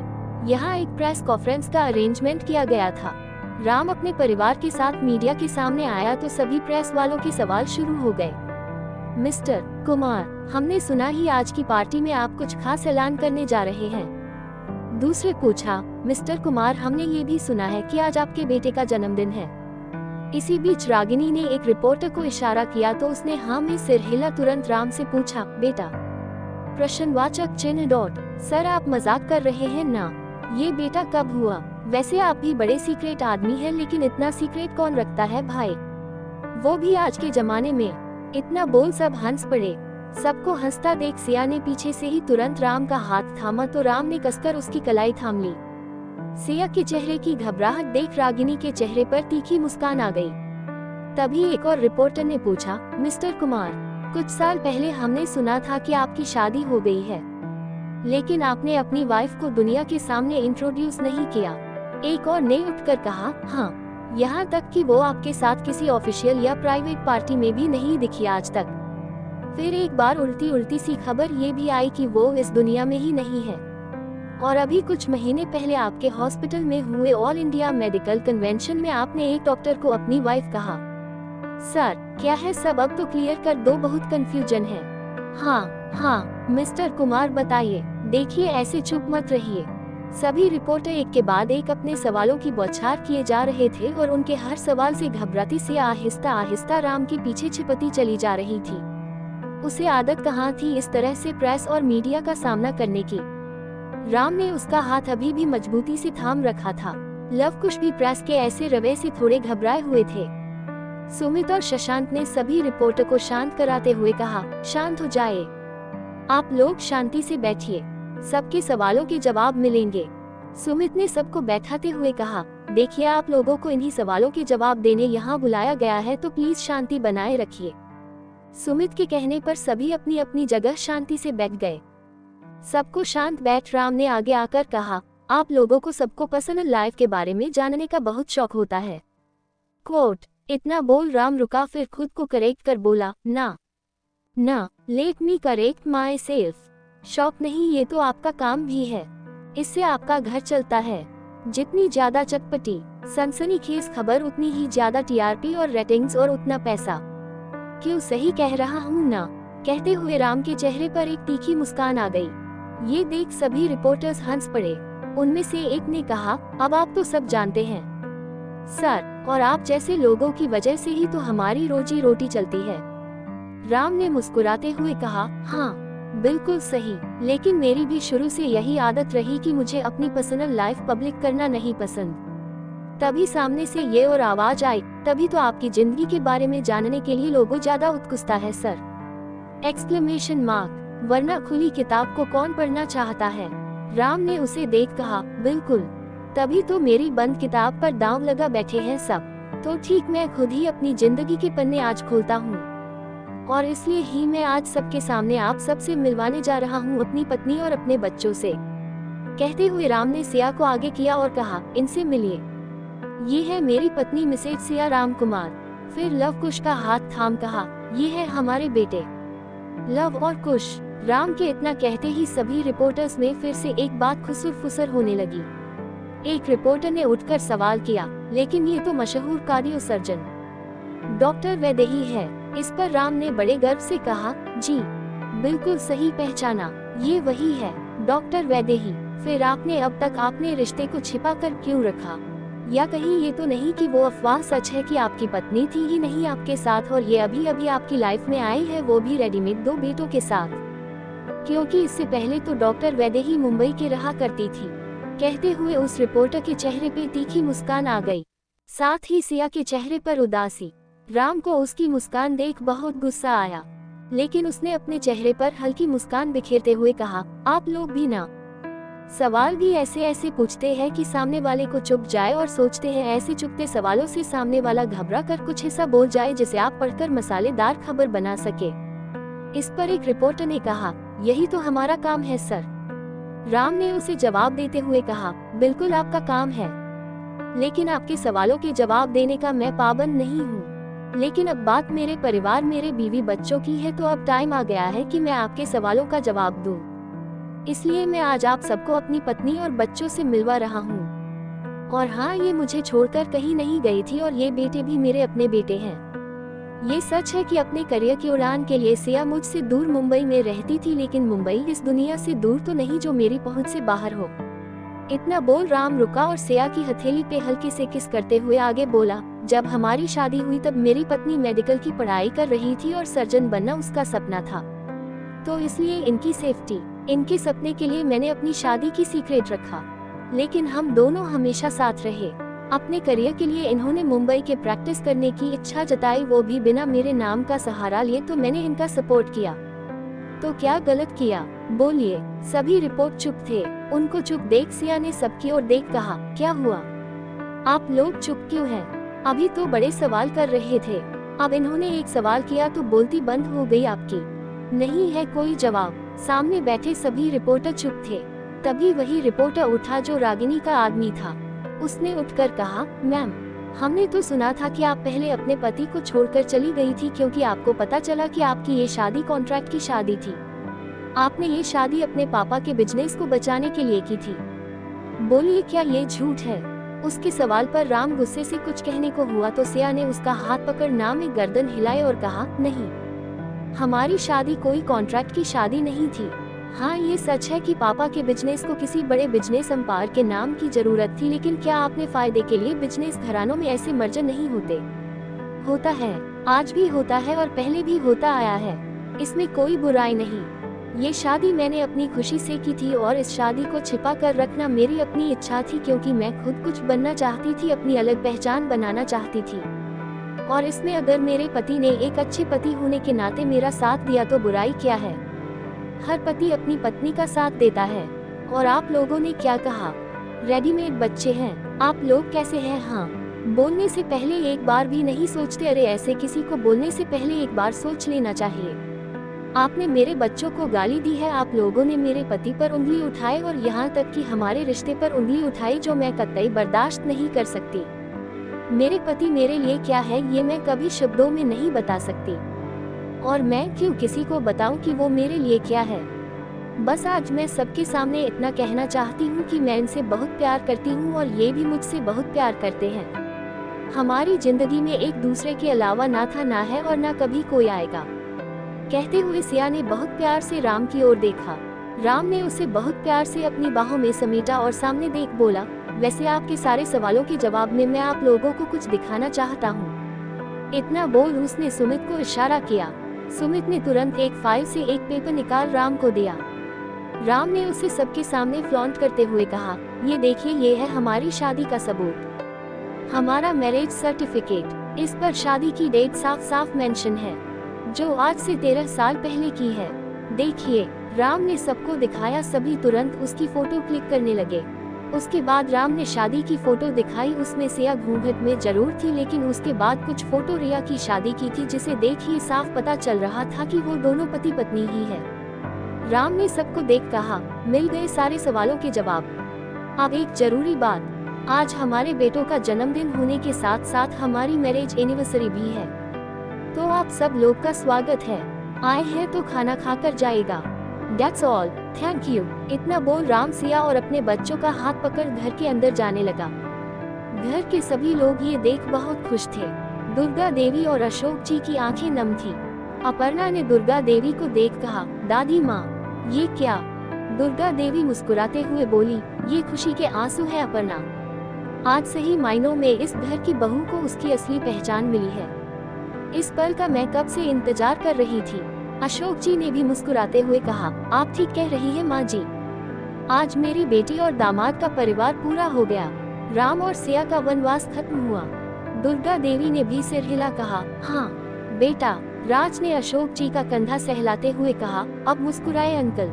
[SPEAKER 1] यहाँ एक प्रेस कॉन्फ्रेंस का अरेंजमेंट किया गया था। राम अपने परिवार के साथ मीडिया के सामने आया तो सभी प्रेस वालों के सवाल शुरू हो गए। मिस्टर कुमार, हमने सुना ही आज की पार्टी में आप कुछ खास ऐलान करने जा रहे हैं। दूसरे पूछा, मिस्टर कुमार, हमने ये भी सुना है कि आज आपके बेटे का जन्मदिन है। इसी बीच रागिनी ने एक रिपोर्टर को इशारा किया तो उसने हाँ में सिर हिला। तुरंत राम से पूछा, बेटा? प्रश्नवाचक चिन्ह डॉट। सर, आप मजाक कर रहे हैं ना? ये बेटा कब हुआ? वैसे आप भी बड़े सीक्रेट आदमी हैं, लेकिन इतना सीक्रेट कौन रखता है भाई, वो भी आज के जमाने में। इतना बोल सब हंस पड़े। सबको हंसता देख सिया ने पीछे से ही तुरंत राम का हाथ थामा तो राम ने कसकर उसकी कलाई थाम ली। सिया के चेहरे की घबराहट देख रागिनी के चेहरे पर तीखी मुस्कान आ गई। तभी एक और रिपोर्टर ने पूछा, मिस्टर कुमार, कुछ साल पहले हमने सुना था कि आपकी शादी हो गई है, लेकिन आपने अपनी वाइफ को दुनिया के सामने इंट्रोड्यूस नहीं किया। एक और ने उठकर कहा, हाँ, यहाँ तक कि वो आपके साथ किसी ऑफिशियल या प्राइवेट पार्टी में भी नहीं दिखी आज तक। फिर एक बार उल्टी उल्टी सी खबर ये भी आई कि वो इस दुनिया में ही नहीं है। और अभी कुछ महीने पहले आपके हॉस्पिटल में हुए ऑल इंडिया मेडिकल कन्वेंशन में आपने एक डॉक्टर को अपनी वाइफ कहा। सर, क्या है सब? अब तो क्लियर कर दो, बहुत कंफ्यूजन है। हाँ, मिस्टर कुमार बताइए। देखिए, ऐसे चुप मत रहिए। सभी रिपोर्टर एक के बाद एक अपने सवालों की बौछार किए जा रहे थे और उनके हर सवाल से घबराती से आहिस्ता आहिस्ता राम के पीछे छिपती चली जा रही थी। उसे आदत कहाँ थी इस तरह से प्रेस और मीडिया का सामना करने की। राम ने उसका हाथ अभी भी मजबूती से थाम रखा था। लव कुश भी प्रेस के ऐसे रवैये से थोड़े घबराए हुए थे। सुमित और शशांक ने सभी रिपोर्टर को शांत कराते हुए कहा, शांत हो जाए, आप लोग शांति से बैठिए, सबके सवालों के जवाब मिलेंगे। सुमित ने सबको बैठाते हुए कहा, देखिए, आप लोगों को इन्हीं सवालों के जवाब देने यहाँ बुलाया गया है, तो प्लीज शांति बनाए रखिए। सुमित के कहने पर सभी अपनी अपनी जगह शांति से बैठ गए। सबको शांत बैठ राम ने आगे आकर कहा, आप लोगों को सबको पर्सनल लाइफ के बारे में जानने का बहुत शौक होता है। कोट। इतना बोल राम रुका, फिर खुद को करेक्ट कर बोला, ना, let me correct my self. शौक नहीं, ये तो आपका काम भी है। इससे आपका घर चलता है। जितनी ज्यादा चटपटी सनसनीखेज खबर, उतनी ही ज्यादा टीआरपी और रेटिंग्स और उतना पैसा। क्यों, सही कह रहा हूँ ना? कहते हुए राम के चेहरे पर एक तीखी मुस्कान आ गई। ये देख सभी रिपोर्टर्स हंस पड़े। उनमें से एक ने कहा, अब आप तो सब जानते हैं सर, और आप जैसे लोगों की वजह से ही तो हमारी रोजी रोटी चलती है। राम ने मुस्कुराते हुए कहा, हाँ, बिल्कुल सही, लेकिन मेरी भी शुरू से यही आदत रही कि मुझे अपनी पर्सनल लाइफ पब्लिक करना नहीं पसंद। तभी सामने से ये और आवाज आई, तभी तो आपकी जिंदगी के बारे में जानने के लिए लोगों ज्यादा उत्सुकता है सर। Exclamation mark. वरना खुली किताब को कौन पढ़ना चाहता है? राम ने उसे देख कहा, बिल्कुल, तभी तो मेरी बंद किताब पर दांव लगा बैठे हैं सब। तो ठीक, मैं खुद ही अपनी जिंदगी के पन्ने आज खोलता हूँ, और इसलिए ही मैं आज सबके सामने आप सबसे मिलवाने जा रहा हूँ अपनी पत्नी और अपने बच्चों से। कहते हुए राम ने सिया को आगे किया और कहा, इनसे मिलिए, ये है मेरी पत्नी मिसेज सिया राम कुमार। फिर लव कुश का हाथ थाम कहा, ये है हमारे बेटे लव और कुश। राम के इतना कहते ही सभी रिपोर्टर्स में फिर से एक बात खुसर फुसर होने लगी। एक रिपोर्टर ने उठकर सवाल किया, लेकिन ये तो मशहूर कार्डियो सर्जन डॉक्टर वैदेही है। इस पर राम ने बड़े गर्व से कहा, जी बिल्कुल सही पहचाना, ये वही है, डॉक्टर वैदेही। फिर आपने अब तक आपने रिश्ते को छिपा कर क्यों रखा? या कहीं ये तो नहीं कि वो अफवाह सच है कि आपकी पत्नी थी ही नहीं आपके साथ, और ये अभी अभी आपकी लाइफ में आई है, वो भी रेडीमेड 2 बेटों के साथ? क्योंकि इससे पहले तो डॉक्टर वैदेही मुंबई के रहा करती थी। कहते हुए उस रिपोर्टर के चेहरे पे तीखी मुस्कान आ गई, साथ ही सिया के चेहरे पर उदासी। राम को उसकी मुस्कान देख बहुत गुस्सा आया, लेकिन उसने अपने चेहरे पर हल्की मुस्कान बिखेरते हुए कहा, आप लोग भी ना सवाल भी ऐसे ऐसे पूछते हैं कि सामने वाले को चुप जाए, और सोचते हैं ऐसे चुपते सवालों से सामने वाला घबरा कर कुछ ऐसा बोल जाए जिसे आप पढ़कर मसालेदार खबर बना सके। इस पर एक रिपोर्टर ने कहा, यही तो हमारा काम है सर। राम ने उसे जवाब देते हुए कहा, बिल्कुल आपका काम है, लेकिन आपके सवालों के जवाब देने का मैं पाबंद नहीं हूँ। लेकिन अब बात मेरे परिवार, मेरे बीवी बच्चों की है, तो अब टाइम आ गया है कि मैं आपके सवालों का जवाब दूं। इसलिए मैं आज आप सबको अपनी पत्नी और बच्चों से मिलवा रहा हूँ। और हाँ, ये मुझे छोड़कर कहीं नहीं गई थी और ये बेटे भी मेरे अपने बेटे हैं। ये सच है कि अपने करियर की उड़ान के लिए सिया मुझसे दूर मुंबई में रहती थी, लेकिन मुंबई इस दुनिया से दूर तो नहीं जो मेरी पहुंच से बाहर हो। इतना बोल राम रुका और सिया की हथेली पे हल्के से किस करते हुए आगे बोला, जब हमारी शादी हुई तब मेरी पत्नी मेडिकल की पढ़ाई कर रही थी और सर्जन बनना उसका सपना था, तो इसलिए इनकी सेफ्टी, इनके सपने के लिए मैंने अपनी शादी की सीक्रेट रखा। लेकिन हम दोनों हमेशा साथ रहे। अपने करियर के लिए इन्होंने मुंबई के प्रैक्टिस करने की इच्छा जताई, वो भी बिना मेरे नाम का सहारा लिए, तो मैंने इनका सपोर्ट किया। तो क्या गलत किया, बोलिए। सभी रिपोर्ट चुप थे। उनको चुप देख सिया ने सबकी ओर देख कहा, क्या हुआ, आप लोग चुप क्यों हैं? अभी तो बड़े सवाल कर रहे थे, अब इन्होंने एक सवाल किया तो बोलती बंद हो गई आपकी। नहीं है कोई जवाब। सामने बैठे सभी रिपोर्टर चुप थे। तभी वही रिपोर्टर उठा जो रागिनी का आदमी था। उसने उठकर कहा, मैम, हमने तो सुना था कि आप पहले अपने पति को छोड़कर चली गई थी क्योंकि आपको पता चला कि आपकी ये शादी कॉन्ट्रैक्ट की शादी थी। आपने ये शादी अपने पापा के बिजनेस को बचाने के लिए की थी। बोलिए, क्या ये झूठ है? उसके सवाल पर राम गुस्से से कुछ कहने को हुआ तो सिया ने उसका हाथ पकड़ नाम में गर्दन हिलाए और कहा, नहीं, हमारी शादी कोई कॉन्ट्रैक्ट की शादी नहीं थी। हाँ, ये सच है कि पापा के बिजनेस को किसी बड़े बिजनेस एम्पायर के नाम की जरूरत थी, लेकिन क्या आपने फायदे के लिए बिजनेस घरानों में ऐसे मर्जर नहीं होते? होता है, आज भी होता है और पहले भी होता आया है। इसमें कोई बुराई नहीं। ये शादी मैंने अपनी खुशी से की थी और इस शादी को छिपा कर रखना मेरी अपनी इच्छा थी, क्योंकि मैं खुद कुछ बनना चाहती थी, अपनी अलग पहचान बनाना चाहती थी। और इसमें अगर मेरे पति ने एक अच्छे पति होने के नाते मेरा साथ दिया तो बुराई क्या है? हर पति अपनी पत्नी का साथ देता है। और आप लोगों ने क्या कहा, रेडीमेड बच्चे हैं, आप लोग कैसे हैं? हाँ, बोलने से पहले एक बार भी नहीं सोचते? अरे ऐसे किसी को बोलने से पहले एक बार सोच लेना चाहिए। आपने मेरे बच्चों को गाली दी है, आप लोगों ने मेरे पति पर उंगली उठाई और यहाँ तक कि हमारे रिश्ते पर उंगली उठाई, जो मैं कतई बर्दाश्त नहीं कर सकती। मेरे पति मेरे लिए क्या है ये मैं कभी शब्दों में नहीं बता सकती, और मैं क्यों किसी को बताऊं कि वो मेरे लिए क्या है। बस आज मैं सबके सामने इतना कहना चाहती हूँ कि मैं इनसे बहुत प्यार करती हूँ और ये भी मुझसे बहुत प्यार करते हैं। हमारी जिंदगी में एक दूसरे के अलावा ना था, ना है और ना कभी कोई आएगा। कहते हुए सिया ने बहुत प्यार से राम की ओर देखा। राम ने उसे बहुत प्यार से अपनी बाहों में समेटा और सामने देख बोला, वैसे आपके सारे सवालों के जवाब में मैं आप लोगों को कुछ दिखाना चाहता हूँ। इतना बोल उसने सुमित को इशारा किया। सुमित ने तुरंत एक फाइल से एक पेपर निकाल राम को दिया। राम ने उसे सबके सामने फ्लॉन्ट करते हुए कहा, ये देखिए, ये है हमारी शादी का सबूत, हमारा मैरिज सर्टिफिकेट। इस पर शादी की डेट साफ साफ मेंशन है, जो आज से 13 साल पहले की है। देखिए, राम ने सबको दिखाया। सभी तुरंत उसकी फोटो क्लिक करने लगे। उसके बाद राम ने शादी की फोटो दिखाई। उसमें सिया घूंघट में जरूर थी, लेकिन उसके बाद कुछ फोटो रिया की शादी की थी, जिसे देख ही साफ पता चल रहा था कि वो दोनों पति पत्नी ही है। राम ने सबको देख कहा, मिल गए सारे सवालों के जवाब। अब एक जरूरी बात, आज हमारे बेटों का जन्मदिन होने के साथ साथ हमारी मैरिज एनिवर्सरी भी है, तो आप सब लोग का स्वागत है। आए हैं तो खाना खाकर जाएगा। That's all, thank you। इतना बोल राम सिया और अपने बच्चों का हाथ पकड़ घर के अंदर जाने लगा। घर के सभी लोग ये देख बहुत खुश थे। दुर्गा देवी और अशोक जी की आंखें नम थी। अपर्णा ने दुर्गा देवी को देख कहा, दादी माँ, ये क्या? दुर्गा देवी मुस्कुराते हुए बोली, ये खुशी के आंसू है अपर्णा। आज सही मायनों में इस घर की बहू को उसकी असली पहचान मिली है। इस पल का मैं कब से इंतजार कर रही थी। अशोक जी ने भी मुस्कुराते हुए कहा, आप ठीक कह रही है माँ जी, आज मेरी बेटी और दामाद का परिवार पूरा हो गया। राम और सिया का वनवास खत्म हुआ। दुर्गा देवी ने भी सिर हिला कहा, हाँ बेटा। राज ने अशोक जी का कंधा सहलाते हुए कहा, अब मुस्कुराए अंकल,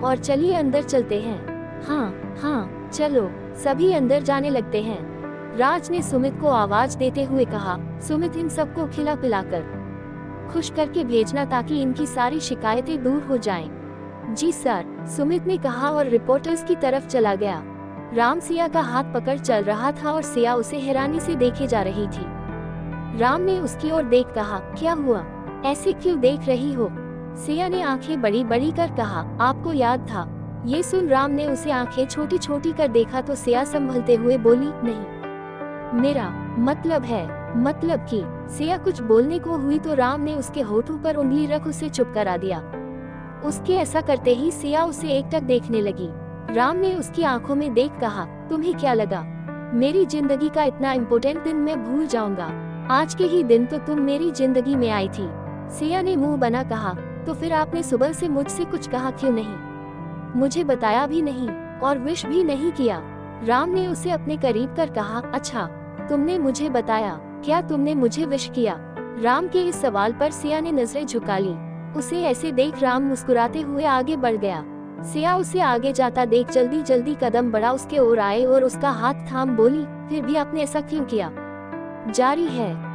[SPEAKER 1] और चलिए अंदर चलते हैं। हाँ हाँ चलो। सभी अंदर जाने लगते हैं। राज ने सुमित को आवाज देते हुए कहा, सुमित, इन सबको खिला पिलाकर खुश करके भेजना ताकि इनकी सारी शिकायतें दूर हो जाएं। जी सर, सुमित ने कहा और रिपोर्टर्स की तरफ चला गया। राम सिया का हाथ पकड़ चल रहा था और सिया उसे हैरानी से देखे जा रही थी। राम ने उसकी ओर देख कहा, क्या हुआ, ऐसे क्यों देख रही हो? सिया ने आंखें बड़ी बड़ी कर कहा, आपको याद था ये सुन राम ने उसे आंखें छोटी छोटी कर देखा तो सिया संभलते हुए बोली, नहीं, मेरा मतलब कि सिया कुछ बोलने को हुई तो राम ने उसके होठों पर उंगली रख उसे चुप करा दिया। उसके ऐसा करते ही सिया उसे एकटक देखने लगी। राम ने उसकी आंखों में देख कहा, तुम्हें क्या लगा मेरी जिंदगी का इतना इम्पोर्टेंट दिन मैं भूल जाऊंगा? आज के ही दिन तो तुम मेरी जिंदगी में आई थी। सिया ने मुंह बना कहा, तो फिर आपने सुबह से मुझसे कुछ कहा क्यों नहीं? मुझे बताया भी नहीं और विश भी नहीं किया। राम ने उसे अपने करीब कर कहा, अच्छा तुमने मुझे बताया, क्या तुमने मुझे विश किया? राम के इस सवाल पर सिया ने नजरें झुका ली। उसे ऐसे देख राम मुस्कुराते हुए आगे बढ़ गया। सिया उसे आगे जाता देख जल्दी जल्दी कदम बढ़ा उसके ओर आए और उसका हाथ थाम बोली, फिर भी आपने ऐसा क्यों किया? जारी है।